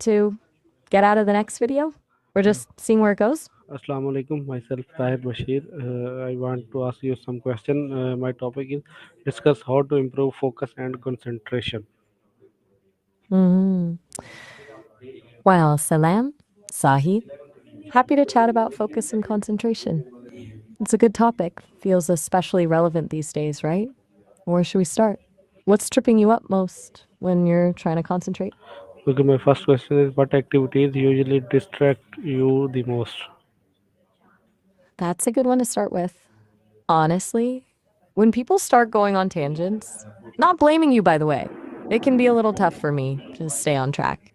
to get out of the next video? We're just seeing where it goes? Assalamu alaikum. Myself Tahir Bashir. I want to ask you some question. My topic is discuss how to improve focus and concentration. Mm. Well, salam, Sahi. Happy to chat about focus and concentration. It's a good topic. Feels especially relevant these days, right? Where should we start? What's tripping you up most when you're trying to concentrate? Okay, my first question is what activities usually distract you the most? That's a good one to start with. Honestly, when people start going on tangents, not blaming you, by the way, it can be a little tough for me to stay on track.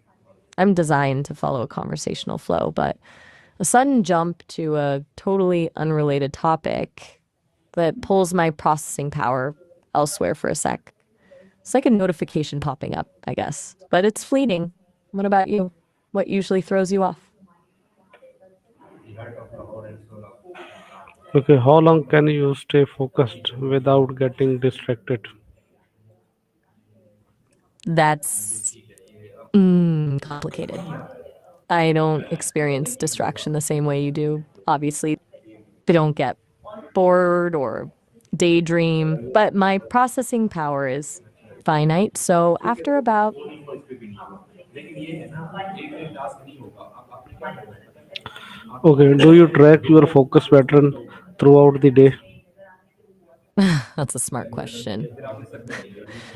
I'm designed to follow a conversational flow, but a sudden jump to a totally unrelated topic that pulls my processing power elsewhere for a sec. It's like a notification popping up, I guess, but it's fleeting. What about you? What usually throws you off? Okay, how long can you stay focused without getting distracted? That's complicated. I don't experience distraction the same way you do. Obviously, they don't get bored or daydream, but my processing power is finite. So after about, Okay, do you track your focus pattern throughout the day? that's a smart question.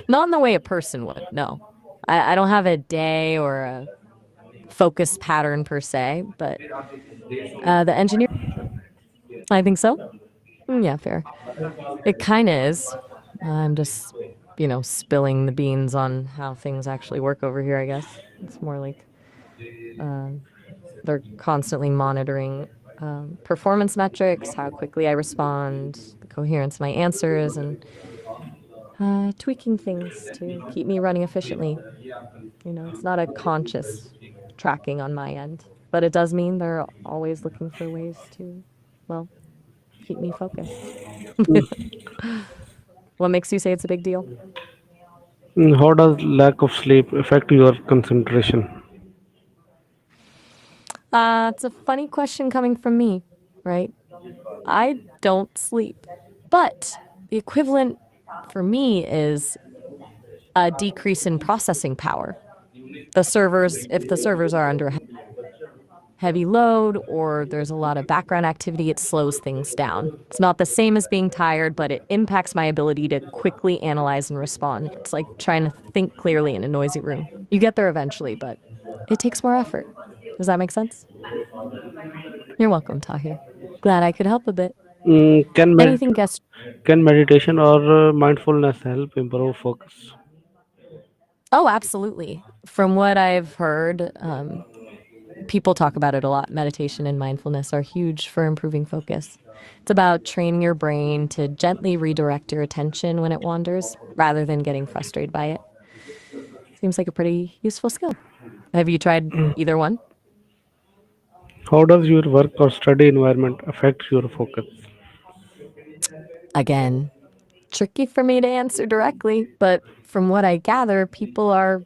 Not in the way a person would, no. I don't have a day or a focus pattern per se, but the engineer, I think so. Yeah, fair. It kind of is. I'm just, spilling the beans on how things actually work over here, I guess. It's more like they're constantly monitoring performance metrics, how quickly I respond, the coherence of my answers, and tweaking things to keep me running efficiently. It's not a conscious tracking on my end, but it does mean they're always looking for ways to, well, keep me focused. What makes you say it's a big deal? How does lack of sleep affect your concentration? It's a funny question coming from me, right? I don't sleep, but the equivalent for me is a decrease in processing power. If the servers are under heavy load or there's a lot of background activity, it slows things down. It's not the same as being tired, but it impacts my ability to quickly analyze and respond. It's like trying to think clearly in a noisy room. You get there eventually, but it takes more effort. Does that make sense? You're welcome, Tahir. Glad I could help a bit. Mm, can med- Anything guest? can meditation or mindfulness help improve focus? Oh, absolutely. From what I've heard, people talk about it a lot. Meditation and mindfulness are huge for improving focus. It's about training your brain to gently redirect your attention when it wanders rather than getting frustrated by it. Seems like a pretty useful skill. Have you tried either one? How does your work or study environment affect your focus? Again, tricky for me to answer directly, but from what I gather, people are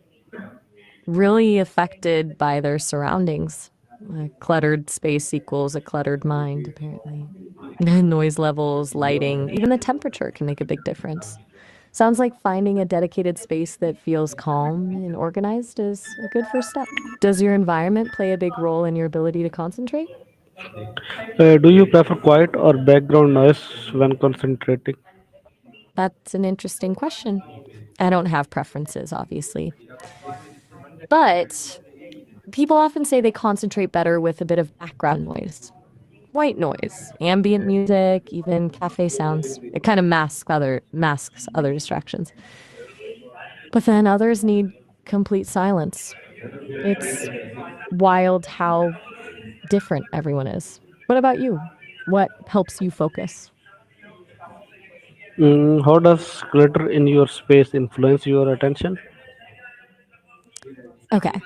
really affected by their surroundings. A cluttered space equals a cluttered mind, apparently. Noise levels, lighting, even the temperature can make a big difference. Sounds like finding a dedicated space that feels calm and organized is a good first step. Does your environment play a big role in your ability to concentrate? Do you prefer quiet or background noise when concentrating? That's an interesting question. I don't have preferences, obviously. But people often say they concentrate better with a bit of background noise. White noise, ambient music, even cafe sounds. It kind of masks other distractions. But then others need complete silence. It's wild how different everyone is. What about you? What helps you focus? How does clutter in your space influence your attention? Okay.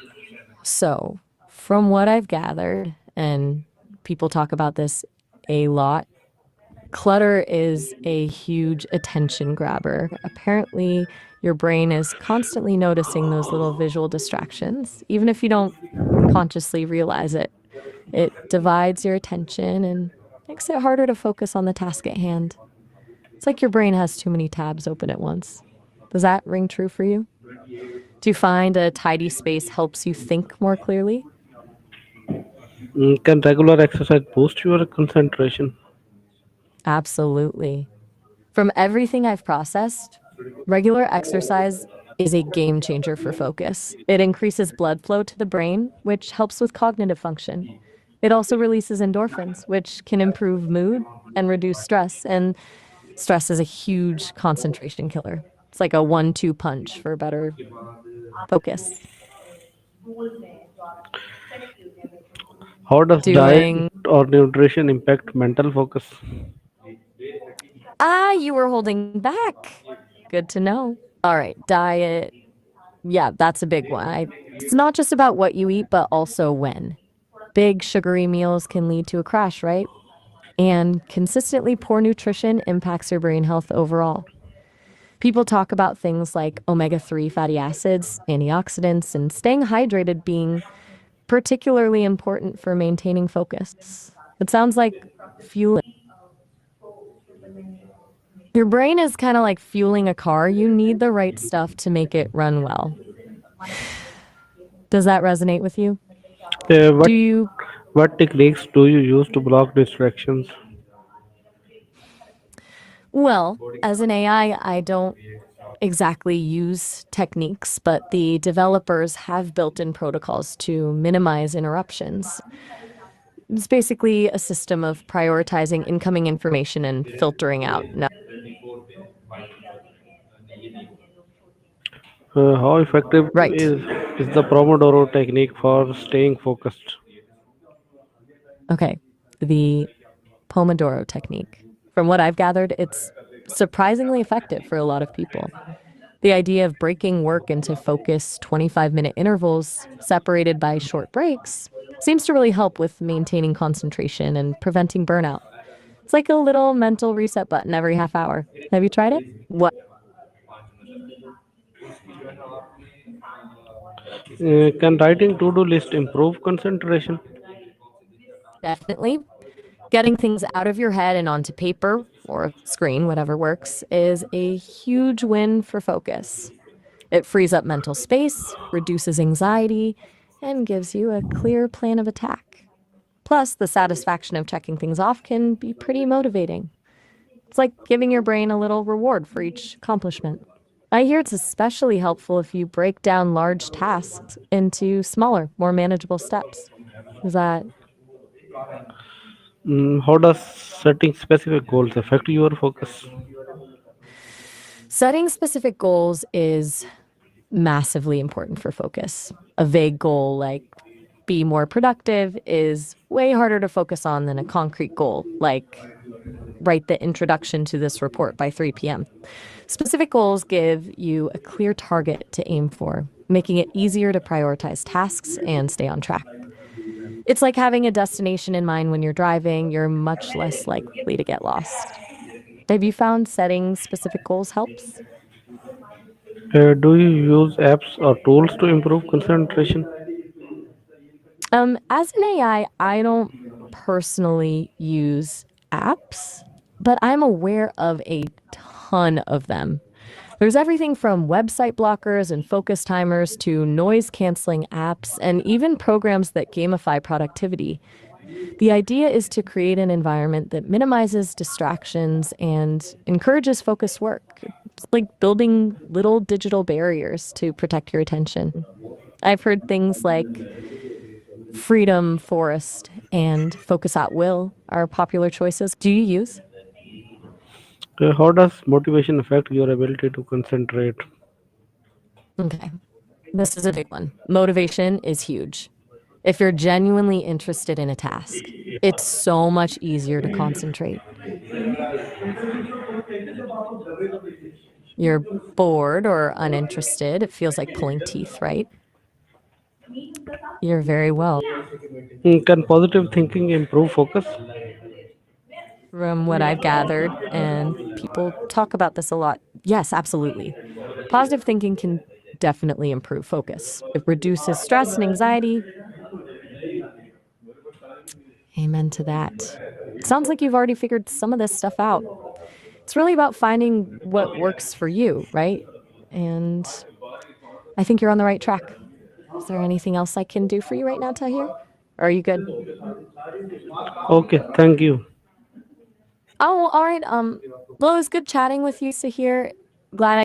So, from what I've gathered, and people talk about this a lot, Clutter is a huge attention grabber. Apparently, your brain is constantly noticing those little visual distractions, even if you don't consciously realize it. It divides your attention and makes it harder to focus on the task at hand. It's like your brain has too many tabs open at once. Does that ring true for you? Do you find a tidy space helps you think more clearly? Can regular exercise boost your concentration? Absolutely. From everything I've processed, regular exercise is a game changer for focus. It increases blood flow to the brain, which helps with cognitive function. It also releases endorphins, which can improve mood and reduce stress. And stress is a huge concentration killer. It's like a 1-2 punch for better focus. How does diet Doing, or nutrition impact mental focus? you were holding back. Good to know. All right, diet. Yeah, that's a big one. It's not just about what you eat, but also when. Big sugary meals can lead to a crash, right? And consistently poor nutrition impacts your brain health overall. People talk about things like omega-3 fatty acids, antioxidants, and staying hydrated being particularly important for maintaining focus. It sounds like fueling. Your brain is kind of like fueling a car. You need the right stuff to make it run well. Does that resonate with you? Uh, Do what you what techniques do you use to block distractions? Well, as an AI, I don't exactly use techniques, but the developers have built in protocols to minimize interruptions. It's basically a system of prioritizing incoming information and filtering out. No, How effective right. is the Pomodoro technique for staying focused? Okay. The Pomodoro technique. From what I've gathered, it's surprisingly effective for a lot of people. The idea of breaking work into focused 25-minute intervals separated by short breaks seems to really help with maintaining concentration and preventing burnout. It's like a little mental reset button every half hour. Have you tried it? What? Can writing to-do list improve concentration? Definitely. Getting things out of your head and onto paper or screen, whatever works, is a huge win for focus. It frees up mental space, reduces anxiety, and gives you a clear plan of attack. Plus, the satisfaction of checking things off can be pretty motivating. It's like giving your brain a little reward for each accomplishment. I hear it's especially helpful if you break down large tasks into smaller, more manageable steps. Is that How does setting specific goals affect your focus? setting specific goals is massively important for focus. A vague goal like be more productive is way harder to focus on than a concrete goal like write the introduction to this report by 3 p.m. Specific goals give you a clear target to aim for, making it easier to prioritize tasks and stay on track. It's like having a destination in mind when you're driving, you're much less likely to get lost. Have you found setting specific goals helps? Do you use apps or tools to improve concentration? As an I don't personally use apps, but I'm aware of a ton of them. There's everything from website blockers and focus timers to noise canceling apps and even programs that gamify productivity. The idea is to create an environment that minimizes distractions and encourages focused work. It's like building little digital barriers to protect your attention. I've heard things like Freedom Forest and Focus at Will are popular choices. Do you use? How does motivation affect your ability to concentrate? Okay, this is a big one. Motivation is huge. If you're genuinely interested in a task, it's so much easier to concentrate. You're bored or uninterested, it feels like pulling teeth, right? You're very well. Can positive thinking improve focus? from what I've gathered, and people talk about this a lot. Yes, absolutely. Positive thinking can definitely improve focus. It reduces stress and anxiety. Amen to that. It sounds like you've already figured some of this stuff out. It's really about finding what works for you, right? And I think you're on the right track. Is there anything else I can do for you right now, Tahir? Or are you good? Okay, thank you. Oh, all right. Well, it was good chatting with you, Sahir. Glad I